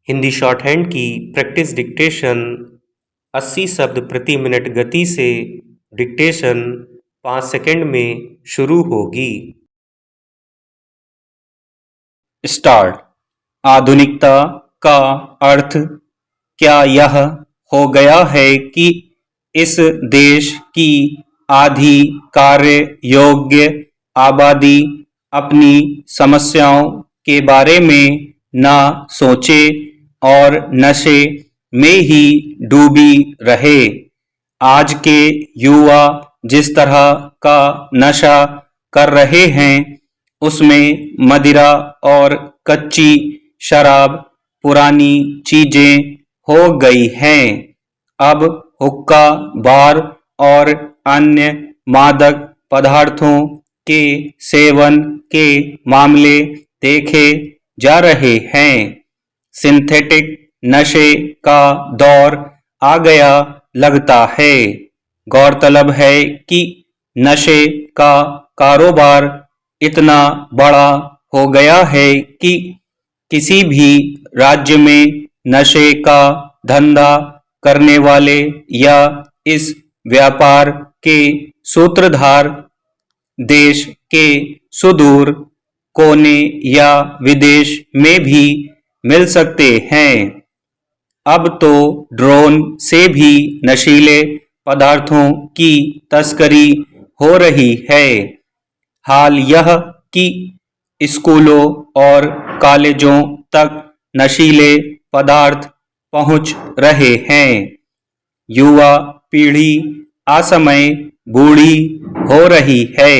Hindi short hand की practice dictation 80 शब्द प्रति मिनट गति से डिक्टेशन 5 सेकंड में शुरू होगी। स्टार्ट। आधुनिकता का अर्थ क्या यह हो गया है कि इस देश की आधी कार्य योग्य आबादी अपनी समस्याओं के बारे में ना सोचे और नशे में ही डूबी रहे? आज के युवा जिस तरह का नशा कर रहे हैं उसमें मदिरा और कच्ची शराब पुरानी चीजें हो गई हैं। अब हुक्का बार और अन्य मादक पदार्थों के सेवन के मामले देखे जा रहे हैं। सिंथेटिक नशे का दौर आ गया लगता है। गौरतलब है कि नशे का कारोबार इतना बड़ा हो गया है कि किसी भी राज्य में नशे का धंधा करने वाले या इस व्यापार के सूत्रधार देश के सुदूर कोने या विदेश में भी मिल सकते हैं। अब तो ड्रोन से भी नशीले पदार्थों की तस्करी हो रही है। हाल यह कि स्कूलों और कॉलेजों तक नशीले पदार्थ पहुंच रहे हैं। युवा पीढ़ी असमय बूढ़ी हो रही है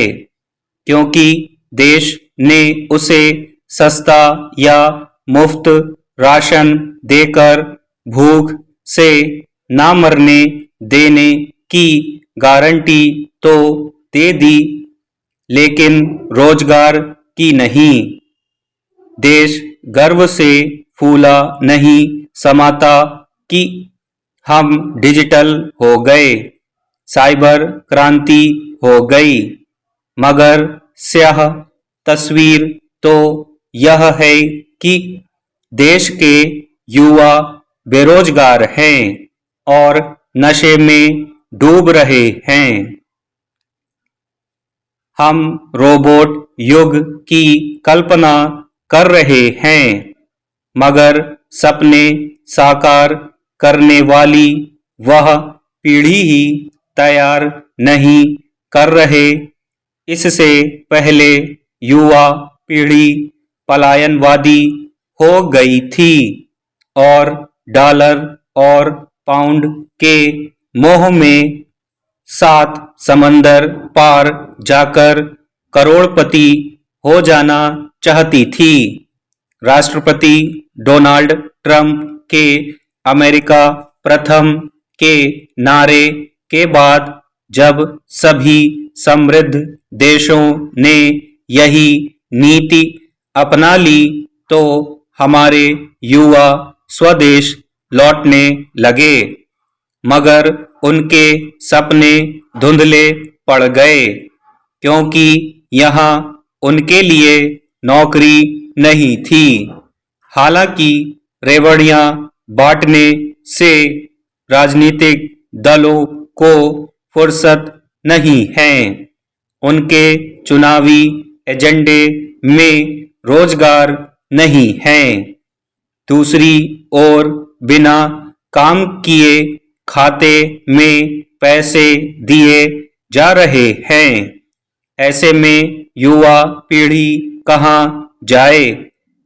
क्योंकि देश ने उसे सस्ता या मुफ्त राशन देकर भूख से ना मरने देने की गारंटी तो दे दी, लेकिन रोजगार की नहीं। देश गर्व से फूला नहीं समाता कि हम डिजिटल हो गए, साइबर क्रांति हो गई, मगर स्याह तस्वीर तो यह है कि देश के युवा बेरोजगार हैं और नशे में डूब रहे हैं। हम रोबोट युग की कल्पना कर रहे हैं, मगर सपने साकार करने वाली वह पीढ़ी ही तैयार नहीं कर रहे। इससे पहले युवा पीढ़ी पलायनवादी हो गई थी और डॉलर और पाउंड के मोह में 7 समंदर पार जाकर करोड़पति हो जाना चाहती थी। राष्ट्रपति डोनाल्ड ट्रंप के अमेरिका प्रथम के नारे के बाद जब सभी समृद्ध देशों ने यही नीति अपना ली तो हमारे युवा स्वदेश लौटने लगे, मगर उनके सपने धुंधले पड़ गए क्योंकि यहाँ उनके लिए नौकरी नहीं थी। हालांकि रेवड़ियां बांटने से राजनीतिक दलों को फुर्सत नहीं है। उनके चुनावी एजेंडे में रोजगार नहीं है। दूसरी ओर बिना काम किए खाते में पैसे दिए जा रहे हैं। ऐसे में युवा पीढ़ी कहाँ जाए?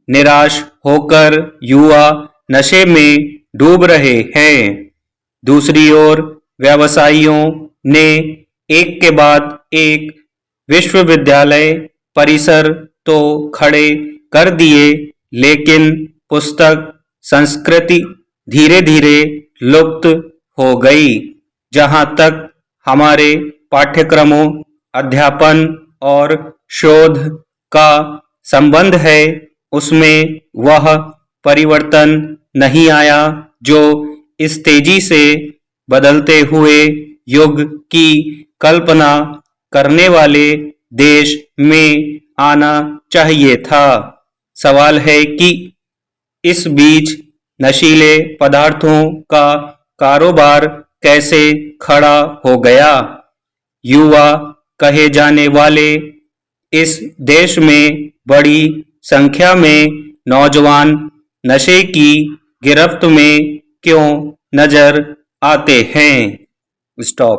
निराश होकर युवा नशे में डूब रहे हैं। दूसरी ओर व्यवसायियों ने एक के बाद एक विश्वविद्यालय परिसर तो खड़े कर दिए, लेकिन पुस्तक संस्कृति धीरे धीरे लुप्त हो गई। जहाँ तक हमारे पाठ्यक्रमों, अध्यापन और शोध का संबंध है, उसमें वह परिवर्तन नहीं आया जो इस तेजी से बदलते हुए युग की कल्पना करने वाले देश में आना चाहिए था। सवाल है कि इस बीच नशीले पदार्थों का कारोबार कैसे खड़ा हो गया? युवा कहे जाने वाले इस देश में बड़ी संख्या में नौजवान नशे की गिरफ्त में क्यों नजर आते हैं? स्टॉप।